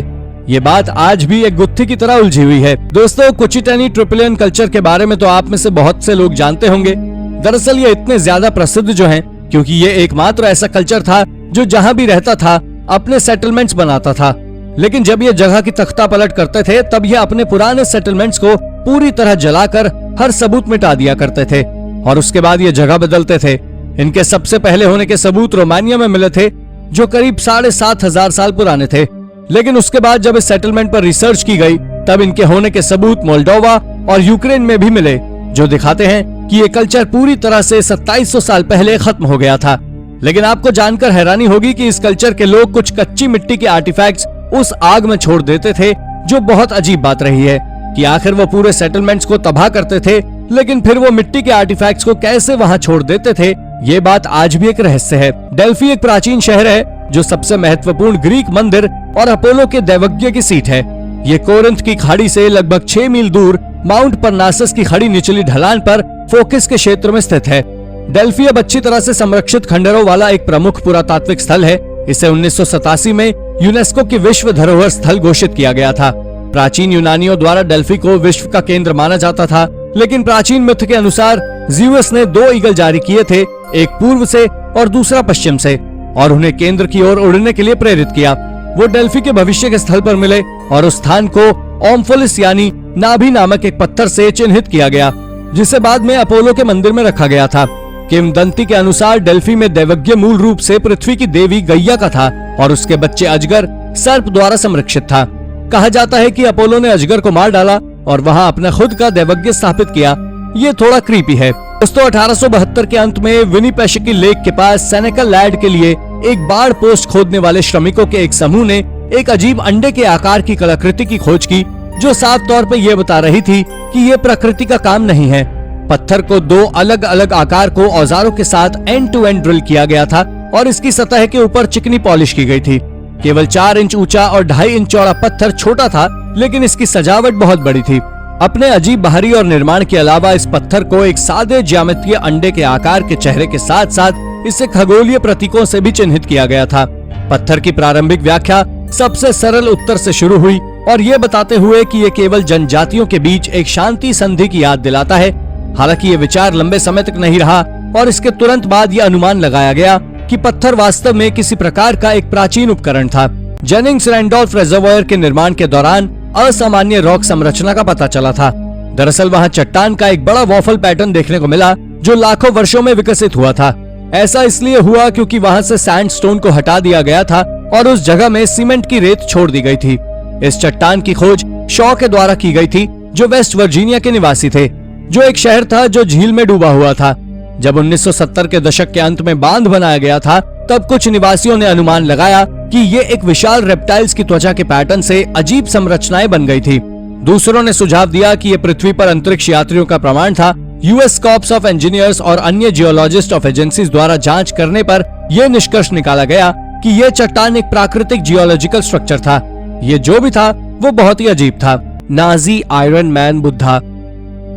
Speaker 1: ये बात आज भी एक गुत्थी की तरह उलझी हुई है। दोस्तों, कुचिटनी ट्रिपलियन कल्चर के बारे में तो आप में से बहुत से लोग जानते होंगे। दरअसल ये इतने ज्यादा प्रसिद्ध जो हैं क्योंकि ये एकमात्र ऐसा कल्चर था जो जहां भी रहता था अपने सेटलमेंट्स बनाता था, लेकिन जब ये जगह की तख्ता पलट करते थे तब ये अपने पुराने सेटलमेंट्स को पूरी तरह जलाकर हर सबूत मिटा दिया करते थे और उसके बाद ये जगह बदलते थे। इनके सबसे पहले होने के सबूत रोमानिया में मिले थे, जो करीब 7,500 साल पुराने थे, लेकिन उसके बाद जब इस सेटलमेंट पर रिसर्च की गई तब इनके होने के सबूत मोल्डोवा और यूक्रेन में भी मिले, जो दिखाते हैं कि ये कल्चर पूरी तरह से 2700 साल पहले खत्म हो गया था। लेकिन आपको जानकर हैरानी होगी कि इस कल्चर के लोग कुछ कच्ची मिट्टी के आर्टिफैक्ट्स उस आग में छोड़ देते थे, जो बहुत अजीब बात रही है कि आखिर वो पूरे सेटलमेंट्स को तबाह करते थे, लेकिन फिर वो मिट्टी के आर्टिफैक्ट्स को कैसे वहां छोड़ देते थे, ये बात आज भी एक रहस्य है। डेल्फी एक प्राचीन शहर है जो सबसे महत्वपूर्ण ग्रीक मंदिर और अपोलो के दैवज्ञ की सीट है। ये कोरिंथ की खाड़ी से लगभग 6 मील दूर माउंट परनासस की खड़ी निचली ढलान पर फोकस के क्षेत्र में स्थित है। डेल्फी अब अच्छी तरह से संरक्षित खंडरों वाला एक प्रमुख पुरातात्विक स्थल है। इसे 1987 में यूनेस्को की विश्व धरोहर स्थल घोषित किया गया था। प्राचीन यूनानियों द्वारा डेल्फी को विश्व का केंद्र माना जाता था, लेकिन प्राचीन मिथ के अनुसार ज़्यूस ने 2 ईगल जारी किए थे, एक पूर्व से और दूसरा पश्चिम से, और उन्हें केंद्र की ओर उड़ने के लिए प्रेरित किया। वो डेल्फी के भविष्य के स्थल पर मिले और उस स्थान को ओम्फोलिस यानी नाभि नामक एक पत्थर से चिन्हित किया गया, जिसे बाद में अपोलो के मंदिर में रखा गया था। किंवदंती के अनुसार डेल्फी में दैवज्ञ मूल रूप से पृथ्वी की देवी गैया का था और उसके बच्चे अजगर सर्प द्वारा संरक्षित था। कहा जाता है कि अपोलो ने अजगर को मार डाला और वहां अपना खुद का दैवज्ञ स्थापित किया। ये थोड़ा क्रीपी है। दोस्तों, 1872 के अंत में विनिपेशकी लेक के पास सेनेका लैंड के लिए एक बाढ़ पोस्ट खोदने वाले श्रमिकों के एक समूह ने एक अजीब अंडे के आकार की कलाकृति की खोज की, जो साफ तौर पर यह बता रही थी कि ये प्रकृति का काम नहीं है। पत्थर को 2 अलग अलग आकार को औजारों के साथ एंड टू एंड ड्रिल किया गया था और इसकी सतह के ऊपर चिकनी पॉलिश की गई थी। केवल 4 इंच ऊंचा और 2.5 इंच चौड़ा पत्थर छोटा था, लेकिन इसकी सजावट बहुत बड़ी थी। अपने अजीब बाहरी और निर्माण के अलावा इस पत्थर को एक सादे ज्यामितीय अंडे के आकार के चेहरे के साथ साथ इसे खगोलीय प्रतीकों से भी चिन्हित किया गया था। पत्थर की प्रारंभिक व्याख्या सबसे सरल उत्तर से शुरू हुई और ये बताते हुए कि ये केवल जनजातियों के बीच एक शांति संधि की याद दिलाता है। हालांकि ये विचार लंबे समय तक नहीं रहा और इसके तुरंत बाद ये अनुमान लगाया गया कि पत्थर वास्तव में किसी प्रकार का एक प्राचीन उपकरण था। जेनिंग्स रैंडोल्फ रिजर्वायर के निर्माण के दौरान असामान्य रॉक संरचना का पता चला था। दरअसल वहाँ चट्टान का एक बड़ा वॉफल पैटर्न देखने को मिला जो लाखों वर्षों में विकसित हुआ था। ऐसा इसलिए हुआ क्योंकि वहाँ से सैंडस्टोन को हटा दिया गया था और उस जगह में सीमेंट की रेत छोड़ दी गई थी। इस चट्टान की खोज शॉ के द्वारा की गई थी, जो वेस्ट वर्जीनिया के निवासी थे, जो एक शहर था जो झील में डूबा हुआ था। जब 1970 के दशक के अंत में बांध बनाया गया था, तब कुछ निवासियों ने अनुमान लगाया कि ये एक विशाल रेप्टाइल्स की त्वचा के पैटर्न से अजीब संरचनाएं बन गई थी। दूसरों ने सुझाव दिया कि ये पृथ्वी पर अंतरिक्ष यात्रियों का प्रमाण था। यूएस कॉर्प्स ऑफ इंजीनियर्स और अन्य जियोलॉजिस्ट ऑफ एजेंसीज द्वारा जांच करने पर यह निष्कर्ष निकाला गया कि यह चट्टान एक प्राकृतिक जियोलॉजिकल स्ट्रक्चर था। ये जो भी था वो बहुत ही अजीब था। Nazi iron man Buddha.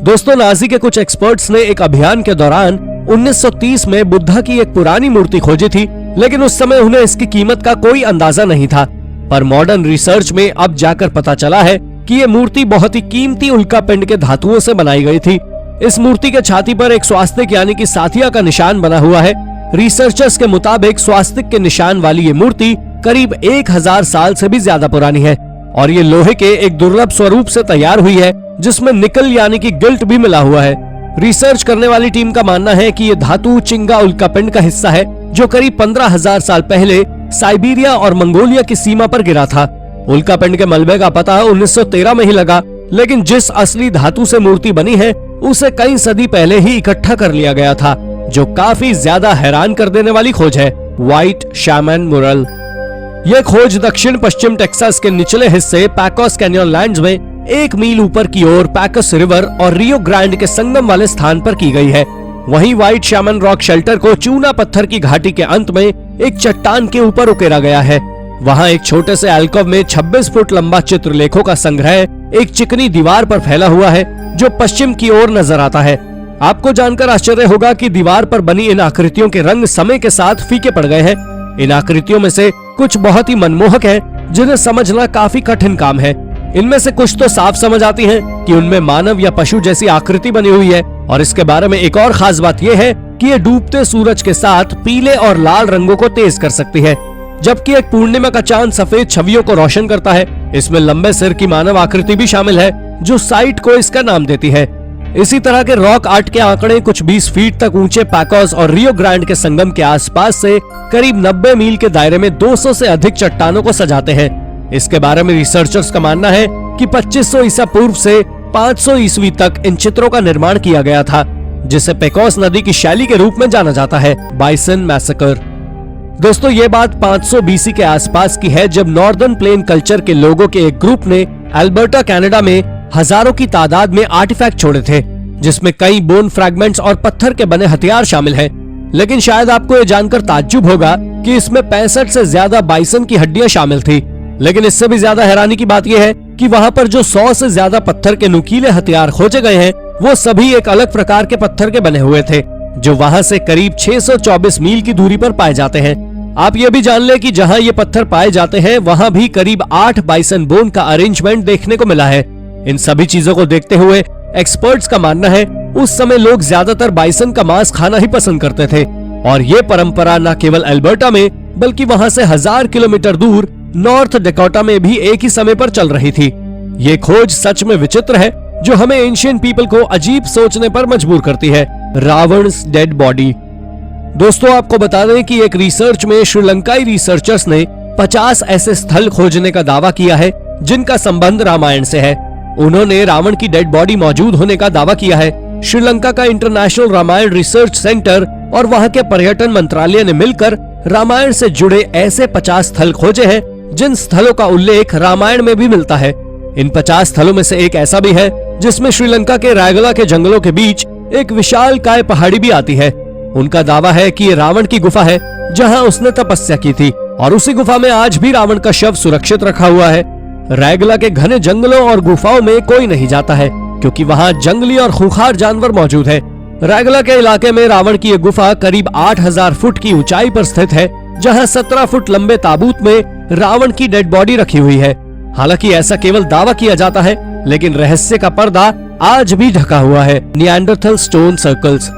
Speaker 1: दोस्तों, नाजी के कुछ एक्सपर्ट्स ने एक अभियान के दौरान 1930 में बुद्धा की एक पुरानी मूर्ति खोजी थी, लेकिन उस समय उन्हें इसकी कीमत का कोई अंदाजा नहीं था। पर मॉडर्न रिसर्च में अब जाकर पता चला है कि ये मूर्ति बहुत ही कीमती उल्कापिंड के धातुओं से बनाई गई थी। इस मूर्ति के छाती पर एक स्वास्तिक यानी कि साथिया का निशान बना हुआ है। रिसर्चर्स के मुताबिक स्वास्तिक के निशान वाली ये मूर्ति करीब 1000 साल से भी ज्यादा पुरानी है और ये लोहे के एक दुर्लभ स्वरूप से तैयार हुई है, जिसमें निकल यानी कि गिल्ट भी मिला हुआ है। रिसर्च करने वाली टीम का मानना है कि ये धातु चिंगा उल्कापिंड का हिस्सा है, जो करीब 15,000 साल पहले साइबेरिया और मंगोलिया की सीमा पर गिरा था। उल्कापिंड के मलबे का पता 1913 में ही लगा, लेकिन जिस असली धातु से मूर्ति बनी है उसे कई सदी पहले ही इकट्ठा कर लिया गया था, जो काफी ज्यादा हैरान कर देने वाली खोज है। व्हाइट शैमन मुरल। यह खोज दक्षिण पश्चिम टेक्सास के निचले हिस्से पैकोस कैनियन लैंड्स में 1 मील ऊपर की ओर पैकोस रिवर और रियो ग्रांड के संगम वाले स्थान पर की गई है। वहीं व्हाइट शैमन रॉक शेल्टर को चूना पत्थर की घाटी के अंत में एक चट्टान के ऊपर उकेरा गया है। वहाँ एक छोटे से एल्कोव में 26 फुट लंबा चित्रलेखों का संग्रह एक चिकनी दीवार पर फैला हुआ है, जो पश्चिम की ओर नजर आता है। आपको जानकर आश्चर्य होगा कि दीवार पर बनी इन आकृतियों के रंग समय के साथ फीके पड़ गए हैं। इन आकृतियों में से कुछ बहुत ही मनमोहक हैं, जिन्हें समझना काफी कठिन काम है। इनमें से कुछ तो साफ समझ आती है कि उनमें मानव या पशु जैसी आकृति बनी हुई है, और इसके बारे में एक और खास बात यह है कि ये डूबते सूरज के साथ पीले और लाल रंगों को तेज कर सकती है, जबकि एक पूर्णिमा का चांद सफेद छवियों को रोशन करता है। इसमें लंबे सिर की मानव आकृति भी शामिल है, जो साइट को इसका नाम देती है। इसी तरह के रॉक आर्ट के आंकड़े कुछ 20 फीट तक ऊंचे पैकोस और रियो ग्रांड के संगम के आसपास से करीब 90 मील के दायरे में 200 से अधिक चट्टानों को सजाते हैं। इसके बारे में रिसर्चर्स का मानना है कि 2500 ईसा पूर्व से 500 ईस्वी तक इन चित्रों का निर्माण किया गया था, जिसे पेकोस नदी की शैली के रूप में जाना जाता है, बाइसन मैसेकर। दोस्तों, ये बात 500 बीसी के आसपास की है, जब नॉर्दर्न प्लेन कल्चर के लोगों के एक ग्रुप ने अल्बर्टा कनाडा में हजारों की तादाद में आर्टिफैक्ट छोड़े थे, जिसमें कई बोन फ्रैगमेंट्स और पत्थर के बने हथियार शामिल हैं। लेकिन शायद आपको ये जानकर ताज्जुब होगा कि इसमें 65 से ज्यादा बाइसन की हड्डियां शामिल थी। लेकिन इससे भी ज्यादा हैरानी की बात यह है कि वहाँ पर जो 100 से ज्यादा पत्थर के नुकीले हथियार खोजे गए हैं, वो सभी एक अलग प्रकार के पत्थर के बने हुए थे, जो वहाँ से करीब 624 मील की दूरी पर पाए जाते हैं। आप ये भी जान ले कि जहाँ ये पत्थर पाए जाते हैं, वहाँ भी करीब 8 बाइसन बोन का अरेंजमेंट देखने को मिला है। इन सभी चीजों को देखते हुए एक्सपर्ट्स का मानना है उस समय लोग ज्यादातर बाइसन का मांस खाना ही पसंद करते थे, और ये परंपरा न केवल अल्बर्टा में बल्कि वहाँ से 1000 किलोमीटर दूर नॉर्थ डकोटा में भी एक ही समय पर चल रही थी। ये खोज सच में विचित्र है, जो हमें एंशिएंट पीपल को अजीब सोचने पर मजबूर करती है। रावण's डेड बॉडी। दोस्तों, आपको बता दें कि एक रिसर्च में श्रीलंकाई रिसर्चर्स ने 50 ऐसे स्थल खोजने का दावा किया है जिनका संबंध रामायण से है। उन्होंने रावण की डेड बॉडी मौजूद होने का दावा किया है। श्रीलंका का इंटरनेशनल रामायण रिसर्च सेंटर और वहां के पर्यटन मंत्रालय ने मिलकर रामायण से जुड़े ऐसे 50 स्थल खोजे हैं, जिन स्थलों का उल्लेख रामायण में भी मिलता है। इन 50 स्थलों में से एक ऐसा भी है जिसमें श्रीलंका के रायगला के जंगलों के बीच एक विशाल काय पहाड़ी भी आती है। उनका दावा है कि ये रावण की गुफा है, जहां उसने तपस्या की थी, और उसी गुफा में आज भी रावण का शव सुरक्षित रखा हुआ है। रायगला के घने जंगलों और गुफाओं में कोई नहीं जाता है, क्योंकि वहाँ जंगली और खूंखार जानवर मौजूद है। रैगला के इलाके में रावण की ये गुफा करीब 8000 फुट की ऊंचाई पर स्थित है, जहां 17 फुट लंबे ताबूत में रावण की डेड बॉडी रखी हुई है। हालांकि ऐसा केवल दावा किया जाता है, लेकिन रहस्य का पर्दा आज भी ढका हुआ है। Neanderthal stone circles.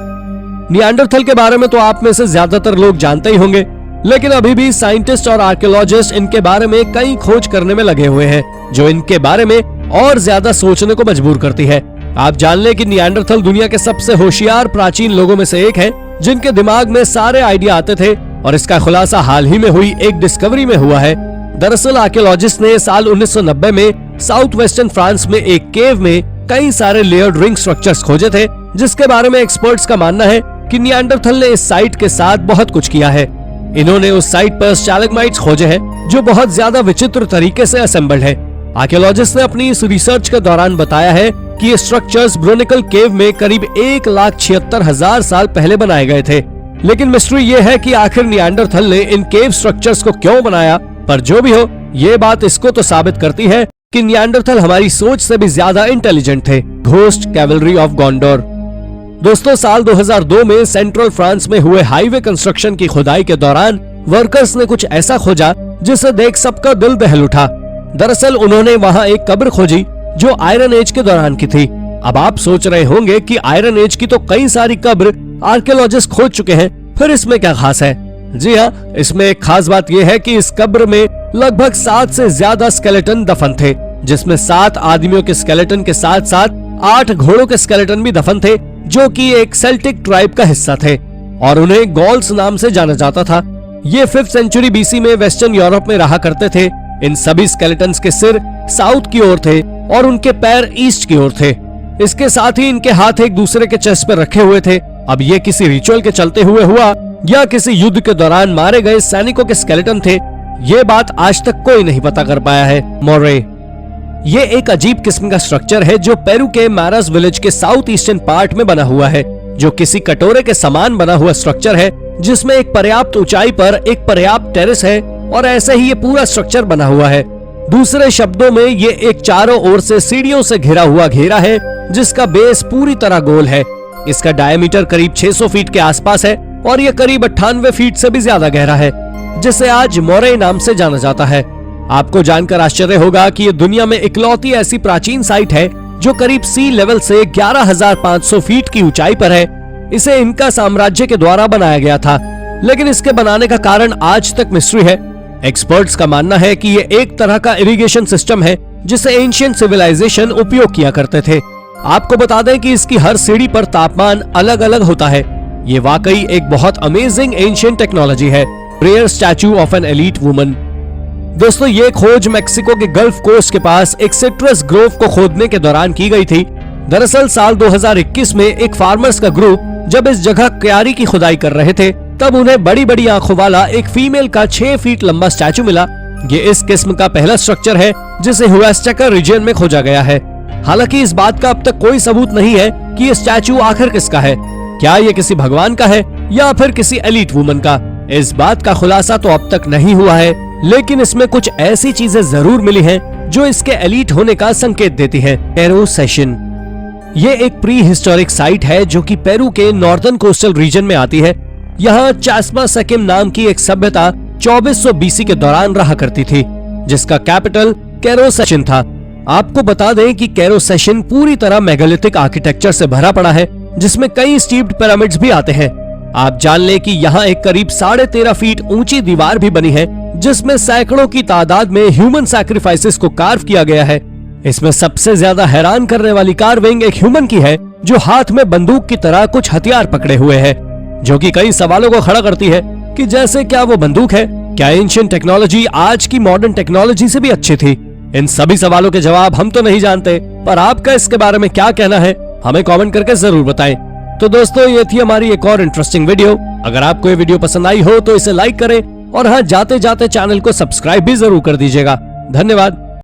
Speaker 1: निएंडरथल के बारे में तो आप में से ज्यादातर लोग जानते ही होंगे, लेकिन अभी भी साइंटिस्ट और आर्कियोलॉजिस्ट इनके बारे में कई खोज करने में लगे हुए हैं, जो इनके बारे में और ज्यादा सोचने को मजबूर करती है। आप जान लें कि निएंडरथल दुनिया के सबसे होशियार प्राचीन लोगों में से एक है, जिनके दिमाग में सारे आइडिया आते थे, और इसका खुलासा हाल ही में हुई एक डिस्कवरी में हुआ है। दरअसल आर्कियोलॉजिस्ट ने साल 1990 में साउथ वेस्टर्न फ्रांस में एक केव में कई सारे लेयर्ड रिंग स्ट्रक्चर्स खोजे थे, जिसके बारे में एक्सपर्ट्स का मानना है कि निएंडरथल ने इस साइट के साथ बहुत कुछ किया है। इन्होंने उस साइट पर स्टैलेग्माइट्स खोजे हैं, जो बहुत ज्यादा विचित्र तरीके से असेंबल्ड है। आर्कियोलॉजिस्ट ने अपनी इस रिसर्च के दौरान बताया है कि ये स्ट्रक्चर्स ब्रोनिकल केव में करीब 1,76,000 साल पहले बनाए गए थे। लेकिन मिस्ट्री ये है कि आखिर निएंडरथल ने इन केव स्ट्रक्चर्स को क्यों बनाया। पर जो भी हो, ये बात इसको तो साबित करती है कि निएंडरथल हमारी सोच से भी ज्यादा इंटेलिजेंट थे। Ghost cavalry of Gondor. दोस्तों, साल 2002 में सेंट्रल फ्रांस में हुए हाईवे कंस्ट्रक्शन की खुदाई के दौरान वर्कर्स ने कुछ ऐसा खोजा जिसे देख सबका दिल दहल उठा। दरअसल उन्होंने वहां एक कब्र खोजी जो आयरन एज के दौरान की थी। अब आप सोच रहे होंगे कि आयरन एज की तो कई सारी कब्र आर्कियोलॉजिस्ट खोज चुके हैं, फिर इसमें क्या खास है। जी हाँ, इसमें एक खास बात यह है कि इस कब्र में लगभग 7 से ज्यादा स्केलेटन दफन थे, जिसमें 7 आदमियों के स्केलेटन के साथ साथ 8 घोड़ों के स्केलेटन भी दफन थे, जो कि एक सेल्टिक ट्राइब का हिस्सा थे और उन्हें गॉल्स नाम से जाना जाता था। ये 5th सेंचुरी बीसी में वेस्टर्न यूरोप में रहा करते थे। इन सभी स्केलेटन्स के सिर साउथ की ओर थे और उनके पैर ईस्ट की ओर थे। इसके साथ ही इनके हाथ एक दूसरे के चेस्ट पर रखे हुए थे। अब ये किसी रिचुअल के चलते हुए हुआ या किसी युद्ध के दौरान मारे गए सैनिकों के स्केलेटन थे, ये बात आज तक कोई नहीं पता कर पाया है। मोरे ये एक अजीब किस्म का स्ट्रक्चर है जो पेरू के मैरास विलेज के साउथ ईस्टर्न पार्ट में बना हुआ है, जो किसी कटोरे के समान बना हुआ स्ट्रक्चर है, जिसमें एक पर्याप्त ऊंचाई पर एक पर्याप्त टेरेस है और ऐसे ही ये पूरा स्ट्रक्चर बना हुआ है। दूसरे शब्दों में ये एक चारों ओर से सीढ़ियों से घिरा हुआ घेरा है, जिसका बेस पूरी तरह गोल है। इसका डायमीटर करीब 600 फीट के आसपास है और ये करीब 98 फीट से भी ज्यादा गहरा है, जिसे आज मोरे नाम से जाना जाता है। आपको जानकर आश्चर्य होगा कि ये दुनिया में इकलौती ऐसी प्राचीन साइट है जो करीब सी लेवल से 11,500 फीट की ऊंचाई पर है। इसे इनका साम्राज्य के द्वारा बनाया गया था, लेकिन इसके बनाने का कारण आज तक मिस्ट्री है। एक्सपर्ट्स का मानना है कि ये एक तरह का इरिगेशन सिस्टम है जिसे एंशिएंट सिविलाइजेशन उपयोग किया करते थे। आपको बता दें कि इसकी हर सीढ़ी पर तापमान अलग अलग होता है। ये वाकई एक बहुत अमेजिंग एंशिएंट टेक्नोलॉजी है। Rare statue of an elite woman. दोस्तों, ये खोज मेक्सिको के गल्फ कोस्ट के पास एक सिट्रस ग्रोव को खोदने के दौरान की गई थी। दरअसल साल 2021 में एक फार्मर्स का ग्रुप जब इस जगह क्यारी की खुदाई कर रहे थे, तब उन्हें बड़ी बड़ी आंखों वाला एक फीमेल का 6 फीट लंबा स्टैचू मिला। ये इस किस्म का पहला स्ट्रक्चर है जिसे हुएस्टेका रीजन में खोजा गया है। हालांकि इस बात का अब तक कोई सबूत नहीं है कि ये स्टैचू आखिर किसका है। क्या ये किसी भगवान का है या फिर किसी एलीट वुमन का? इस बात का खुलासा तो अब तक नहीं हुआ है, लेकिन इसमें कुछ ऐसी चीजें जरूर मिली हैं जो इसके एलीट होने का संकेत देती है। Peru session. ये एक प्री हिस्टोरिक साइट है जो कि पेरू के नॉर्दर्न कोस्टल रीजन में आती है। यहाँ चास्मा सेकिम नाम की एक सभ्यता 2400 बीसी के दौरान रहा करती थी, जिसका कैपिटल कैरो सेशन था। आपको बता दें कि कैरो सेशन पूरी तरह मेगालिथिक आर्किटेक्चर से भरा पड़ा है, जिसमें कई स्टीप्ड पिरामिड्स भी आते हैं। आप जान लें कि यहाँ एक करीब 13.5 फीट ऊंची दीवार भी बनी है, जिसमें सैकड़ों की तादाद में ह्यूमन सैक्रिफाइसेस को कार्व किया गया है। इसमें सबसे ज्यादा हैरान करने वाली कार्विंग एक ह्यूमन की है, जो हाथ में बंदूक की तरह कुछ हथियार पकड़े हुए है, जो कि कई सवालों को खड़ा करती है कि जैसे क्या वो बंदूक है? क्या एंशिएंट टेक्नोलॉजी आज की मॉडर्न टेक्नोलॉजी से भी अच्छी थी? इन सभी सवालों के जवाब हम तो नहीं जानते, पर आपका इसके बारे में क्या कहना है हमें कमेंट करके जरूर बताएं। तो दोस्तों, ये थी हमारी एक और इंटरेस्टिंग वीडियो। अगर आपको ये वीडियो पसंद आई हो तो इसे लाइक करें और हाँ, जाते जाते चैनल को सब्सक्राइब भी जरूर कर दीजिएगा। धन्यवाद।